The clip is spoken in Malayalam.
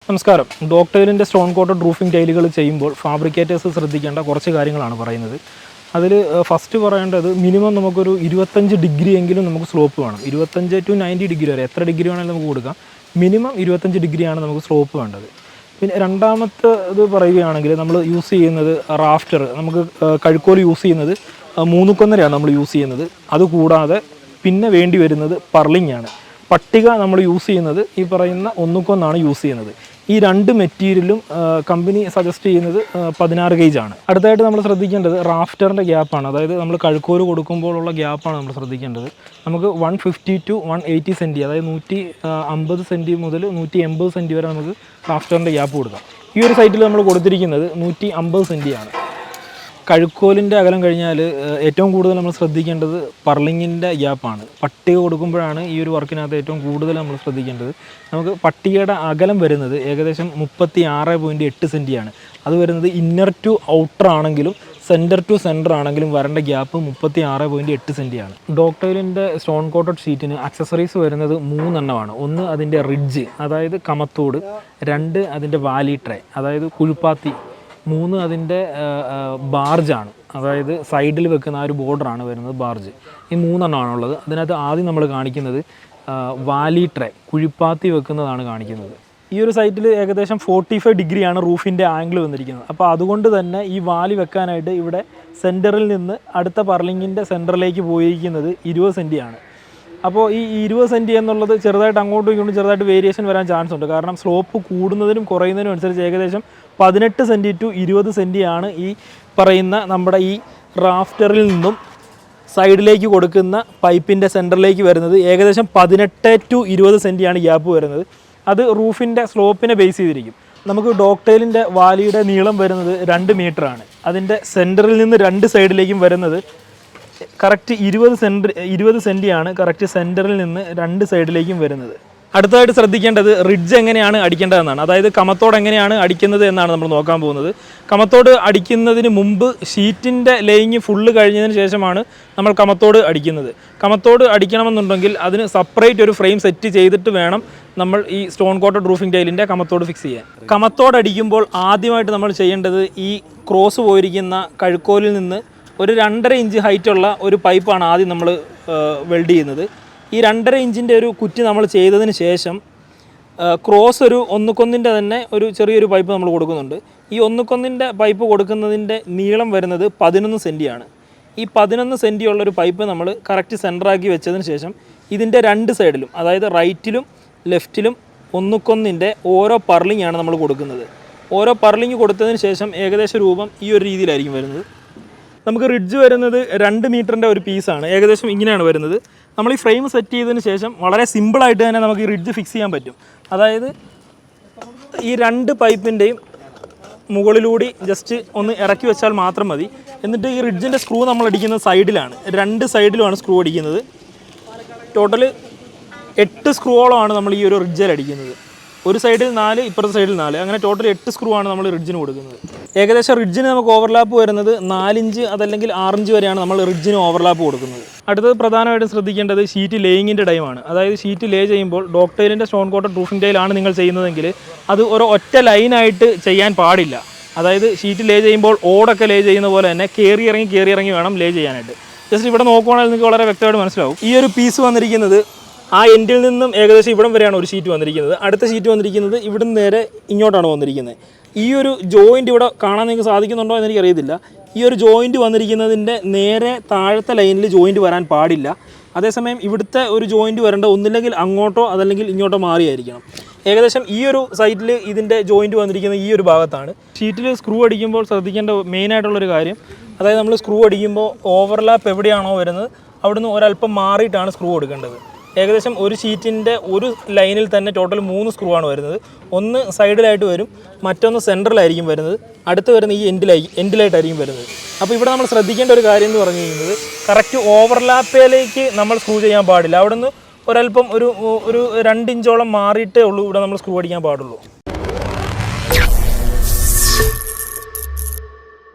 നമസ്കാരം. ഡോക്ടറിൻ്റെ സ്റ്റോൺ കോട്ടഡ് റൂഫിംഗ് ടൈലുകൾ ചെയ്യുമ്പോൾ ഫാബ്രിക്കേറ്റേഴ്സ് ശ്രദ്ധിക്കേണ്ട കുറച്ച് കാര്യങ്ങളാണ് പറയുന്നത്. അതിൽ ഫസ്റ്റ് പറയേണ്ടത് മിനിമം നമുക്കൊരു 25 ഡിഗ്രി എങ്കിലും നമുക്ക് സ്ലോപ്പ് വേണം. 25 to 90 ഡിഗ്രി വരെ എത്ര ഡിഗ്രി വേണമെങ്കിലും നമുക്ക് കൊടുക്കാം. മിനിമം 25 ഡിഗ്രിയാണ് നമുക്ക് സ്ലോപ്പ് വേണ്ടത്. പിന്നെ രണ്ടാമത്തെ ഇത് പറയുകയാണെങ്കിൽ നമ്മൾ യൂസ് ചെയ്യുന്നത് റാഫ്റ്റർ, നമുക്ക് കഴുക്കോൽ യൂസ് ചെയ്യുന്നത് 3.5 നമ്മൾ യൂസ് ചെയ്യുന്നത്. അതുകൂടാതെ പിന്നെ വേണ്ടി വരുന്നത് പർലിംഗ് ആണ്. പട്ടിക നമ്മൾ യൂസ് ചെയ്യുന്നത് ഈ പറയുന്ന 1.1 യൂസ് ചെയ്യുന്നത്. ഈ രണ്ട് മെറ്റീരിയലും കമ്പനി സജസ്റ്റ് ചെയ്യുന്നത് 16 ഗേജ് ആണ്. അടുത്തായിട്ട് നമ്മൾ ശ്രദ്ധിക്കേണ്ടത് റാഫ്റ്ററിൻ്റെ ഗ്യാപ്പാണ്. അതായത് നമ്മൾ കഴുക്കോല് കൊടുക്കുമ്പോഴുള്ള ഗ്യാപ്പാണ് നമ്മൾ ശ്രദ്ധിക്കേണ്ടത്. നമുക്ക് 150 to 180 സെൻറ്റി, അതായത് 150 സെൻറ്റി മുതൽ 180 സെൻറ്റി വരെ നമുക്ക് റാഫ്റ്ററിൻ്റെ ഗ്യാപ്പ് കൊടുക്കാം. ഈ ഒരു സൈറ്റിൽ നമ്മൾ കൊടുത്തിരിക്കുന്നത് 150 സെൻറ്റിയാണ്. കഴുക്കോലിൻ്റെ അകലം കഴിഞ്ഞാൽ ഏറ്റവും കൂടുതൽ നമ്മൾ ശ്രദ്ധിക്കേണ്ടത് പർലിങ്ങിൻ്റെ ഗ്യാപ്പാണ്. പട്ടിക കൊടുക്കുമ്പോഴാണ് ഈ ഒരു വർക്കിനകത്ത് ഏറ്റവും കൂടുതൽ നമ്മൾ ശ്രദ്ധിക്കേണ്ടത്. നമുക്ക് പട്ടികയുടെ അകലം വരുന്നത് ഏകദേശം 36.8 സെൻറ്റിയാണ്. അത് വരുന്നത് ഇന്നർ ടു ഔട്ടർ ആണെങ്കിലും സെൻറ്റർ ടു സെൻറ്റർ ആണെങ്കിലും വരേണ്ട ഗ്യാപ്പ് 36.8 സെൻറ്റിയാണ്. ഡോക്ടറിൻ്റെ സ്റ്റോൺ കോട്ടഡ് ഷീറ്റിന് അക്സസറീസ് വരുന്നത് 3 എണ്ണമാണ്. ഒന്ന് അതിൻ്റെ റിഡ്ജ്, അതായത് കമത്തോട്. 2 അതിൻ്റെ വാലി ട്രേ, അതായത് കുഴിപ്പാത്തി. 3 അതിൻ്റെ ബാർജാണ്, അതായത് സൈഡിൽ വെക്കുന്ന ആ ഒരു ബോർഡറാണ് വരുന്നത് ബാർജ്. ഈ 3 എണ്ണമാണുള്ളത്. അതിനകത്ത് ആദ്യം നമ്മൾ കാണിക്കുന്നത് വാലി ട്രേ, കുഴിപ്പാത്തി വെക്കുന്നതാണ് കാണിക്കുന്നത്. ഈ ഒരു സൈറ്റിൽ ഏകദേശം 45 ഡിഗ്രിയാണ് റൂഫിൻ്റെ ആംഗിൾ വന്നിരിക്കുന്നത്. അപ്പോൾ അതുകൊണ്ട് തന്നെ ഈ വാലി വെക്കാനായിട്ട് ഇവിടെ സെൻറ്ററിൽ നിന്ന് അടുത്ത പർലിങ്ങിൻ്റെ സെൻറ്ററിലേക്ക് പോയിരിക്കുന്നത് 20 സെൻറ്റിയാണ്. അപ്പോൾ ഈ 20 സെൻറ്റി എന്നുള്ളത് ചെറുതായിട്ട് അങ്ങോട്ടും ഇങ്ങോട്ടും ചെറുതായിട്ട് വേരിയേഷൻ വരാൻ ചാൻസ് ഉണ്ട്. കാരണം സ്ലോപ്പ് കൂടുന്നതിനും കുറയുന്നതിനും അനുസരിച്ച് ഏകദേശം 18 സെൻറ്റി ടു 20 സെൻറ്റിയാണ് ഈ പറയുന്ന നമ്മുടെ ഈ റാഫ്റ്ററിൽ നിന്നും സൈഡിലേക്ക് കൊടുക്കുന്ന പൈപ്പിൻ്റെ സെൻറ്ററിലേക്ക് വരുന്നത്. ഏകദേശം 18 to 20 സെൻറ്റിയാണ് ഗ്യാപ്പ് വരുന്നത്. അത് റൂഫിൻ്റെ സ്ലോപ്പിനെ ബേസ് ചെയ്തിരിക്കും. നമുക്ക് ഡോക്ടൈലിൻ്റെ വാലിയുടെ നീളം വരുന്നത് 2 മീറ്ററാണ്. അതിൻ്റെ സെൻറ്ററിൽ നിന്ന് 2 സൈഡിലേക്കും വരുന്നത് കറക്റ്റ് 20 സെൻറ്റിയാണ് കറക്റ്റ് സെൻറ്ററിൽ നിന്ന് 2 സൈഡിലേക്കും വരുന്നത്. അടുത്തതായിട്ട് ശ്രദ്ധിക്കേണ്ടത് റിഡ്ജ് എങ്ങനെയാണ് അടിക്കേണ്ടതെന്നാണ്. അതായത് കമത്തോട് എങ്ങനെയാണ് അടിക്കുന്നത് എന്നാണ് നമ്മൾ നോക്കാൻ പോകുന്നത്. കമത്തോട് അടിക്കുന്നതിന് മുമ്പ് ഷീറ്റിൻ്റെ ലേയിങ് ഫുള്ള് കഴിഞ്ഞതിന് ശേഷമാണ് നമ്മൾ കമത്തോട് അടിക്കുന്നത്. കമത്തോട് അടിക്കണമെന്നുണ്ടെങ്കിൽ അതിന് സെപ്പറേറ്റ് ഒരു ഫ്രെയിം സെറ്റ് ചെയ്തിട്ട് വേണം നമ്മൾ ഈ സ്റ്റോൺ കോട്ടഡ് റൂഫിംഗ് ടൈലിൻ്റെ കമത്തോട് ഫിക്സ് ചെയ്യാൻ. കമത്തോട് അടിക്കുമ്പോൾ ആദ്യമായിട്ട് നമ്മൾ ചെയ്യേണ്ടത് ഈ ക്രോസ് പോയിരിക്കുന്ന കഴുക്കോലിൽ നിന്ന് ഒരു 2.5 ഇഞ്ച് ഹൈറ്റുള്ള ഒരു പൈപ്പാണ് ആദ്യം നമ്മൾ വെൽഡ് ചെയ്യുന്നത്. ഈ 2.5 ഇഞ്ചിൻ്റെ ഒരു കുറ്റി നമ്മൾ ചെയ്തതിന് ശേഷം ക്രോസ് ഒരു 1.1 തന്നെ ഒരു ചെറിയൊരു പൈപ്പ് നമ്മൾ കൊടുക്കുന്നുണ്ട്. ഈ 1.1 പൈപ്പ് കൊടുക്കുന്നതിൻ്റെ നീളം വരുന്നത് 11 സെൻറ്റിയാണ്. ഈ 11 സെൻറ്റിയുള്ളൊരു പൈപ്പ് നമ്മൾ കറക്റ്റ് സെൻറ്ററാക്കി വെച്ചതിന് ശേഷം ഇതിൻ്റെ 2 സൈഡിലും, അതായത് റൈറ്റിലും ലെഫ്റ്റിലും 1.1 ഓരോ പർലിങ്ങാണ് നമ്മൾ കൊടുക്കുന്നത്. ഓരോ പർലിങ് കൊടുത്തതിന് ശേഷം ഏകദേശ രൂപം ഈ ഒരു രീതിയിലായിരിക്കും വരുന്നത്. നമുക്ക് റിഡ്ജ് വരുന്നത് 2 മീറ്ററിൻ്റെ ഒരു പീസാണ്. ഏകദേശം ഇങ്ങനെയാണ് വരുന്നത്. നമ്മൾ ഈ ഫ്രെയിം സെറ്റ് ചെയ്തതിന് ശേഷം വളരെ സിമ്പിളായിട്ട് തന്നെ നമുക്ക് ഈ റിഡ്ജ് ഫിക്സ് ചെയ്യാൻ പറ്റും. അതായത് ഈ 2 പൈപ്പിൻ്റെയും മുകളിലൂടെ ജസ്റ്റ് ഒന്ന് ഇറക്കി വെച്ചാൽ മാത്രം മതി. എന്നിട്ട് ഈ റിഡ്ജിൻ്റെ സ്ക്രൂ നമ്മൾ അടിക്കുന്നത് സൈഡിലാണ്. 2 സൈഡിലുമാണ് സ്ക്രൂ അടിക്കുന്നത്. ടോട്ടൽ 8 സ്ക്രൂകളാണ് നമ്മൾ ഈ ഒരു റിഡ്ജിൽ അടിക്കുന്നത്. ഒരു സൈഡിൽ 4, ഇപ്പുറത്തെ സൈഡിൽ 4, അങ്ങനെ ടോട്ടൽ 8 സ്ക്രൂ ആണ് നമ്മൾ റിഡ്ജിന് കൊടുക്കുന്നത്. ഏകദേശം റിഡ്ജിന് നമുക്ക് ഓവർലാപ്പ് വരുന്നത് 4 ഇഞ്ച് അതല്ലെങ്കിൽ 6 ഇഞ്ച് വരെയാണ് നമ്മൾ റിഡ്ജിന് ഓവർലാപ്പ് കൊടുക്കുന്നത്. അടുത്തത് പ്രധാനമായിട്ടും ശ്രദ്ധിക്കേണ്ടത് ഷീറ്റ് ലേയിങ്ങിൻ്റെ ടൈമാണ്. അതായത് ഷീറ്റ് ലേ ചെയ്യുമ്പോൾ ഡോക്ടൈലിൻ്റെ സ്റ്റോൺ കോട്ടഡ് റൂഫിംഗ് ടൈലാണ് നിങ്ങൾ ചെയ്യുന്നതെങ്കിൽ അത് ഒരു ഒറ്റ ലൈനായിട്ട് ചെയ്യാൻ പാടില്ല. അതായത് ഷീറ്റ് ലേ ചെയ്യുമ്പോൾ ഓടൊക്കെ ലേ ചെയ്യുന്ന പോലെ തന്നെ കയറി ഇറങ്ങി വേണം ലേ ചെയ്യാനായിട്ട്. ജസ്റ്റ് ഇവിടെ നോക്കുവാണെങ്കിൽ നിങ്ങൾക്ക് വളരെ വ്യക്തമായിട്ട് മനസ്സിലാവും. ഈ ഒരു പീസ് വന്നിരിക്കുന്നത് ആ എൻഡിൽ നിന്നും ഏകദേശം ഇവിടം വരെയാണ് ഒരു ഷീറ്റ് വന്നിരിക്കുന്നത്. അടുത്ത ഷീറ്റ് വന്നിരിക്കുന്നത് ഇവിടുന്ന് നേരെ ഇങ്ങോട്ടാണ് വന്നിരിക്കുന്നത്. ഈ ഒരു ജോയിൻറ്റ് ഇവിടെ കാണാൻ നിങ്ങൾക്ക് സാധിക്കുന്നുണ്ടോ എന്ന് എനിക്കറിയത്തില്ല. ഈ ഒരു ജോയിൻറ്റ് വന്നിരിക്കുന്നതിൻ്റെ നേരെ താഴത്തെ ലൈനിൽ ജോയിൻറ്റ് വരാൻ പാടില്ല. അതേസമയം ഇവിടുത്തെ ഒരു ജോയിൻറ്റ് വരേണ്ട ഒന്നില്ലെങ്കിൽ അങ്ങോട്ടോ അതല്ലെങ്കിൽ ഇങ്ങോട്ടോ മാറിയായിരിക്കണം. ഏകദേശം ഈ ഒരു സൈറ്റിൽ ഇതിൻ്റെ ജോയിൻറ്റ് വന്നിരിക്കുന്നത് ഈ ഒരു ഭാഗത്താണ്. ഷീറ്റിൽ സ്ക്രൂ അടിക്കുമ്പോൾ ശ്രദ്ധിക്കേണ്ട മെയിനായിട്ടുള്ളൊരു കാര്യം, അതായത് നമ്മൾ സ്ക്രൂ അടിക്കുമ്പോൾ ഓവർലാപ്പ് എവിടെയാണോ വരുന്നത് അവിടുന്ന് ഒരല്പം മാറിയിട്ടാണ് സ്ക്രൂ കൊടുക്കേണ്ടത്. ഏകദേശം ഒരു ഷീറ്റിൻ്റെ ഒരു ലൈനിൽ തന്നെ ടോട്ടൽ 3 സ്ക്രൂ ആണ് വരുന്നത്. ഒന്ന് സൈഡിലായിട്ട് വരും, മറ്റൊന്ന് സെൻറ്ററിലായിരിക്കും വരുന്നത്, അടുത്ത് വരുന്ന ഈ എൻഡിലായിട്ടായിരിക്കും വരുന്നത്. അപ്പോൾ ഇവിടെ നമ്മൾ ശ്രദ്ധിക്കേണ്ട ഒരു കാര്യം എന്ന് പറഞ്ഞു കഴിഞ്ഞാൽ കറക്റ്റ് ഓവർലാപ്പിലേക്ക് നമ്മൾ സ്ക്രൂ ചെയ്യാൻ പാടില്ല. അവിടെ നിന്ന് ഒരല്പം ഒരു 2 ഇഞ്ചോളം മാറിയിട്ടേ ഉള്ളൂ ഇവിടെ നമ്മൾ സ്ക്രൂ അടിക്കാൻ പാടുള്ളൂ.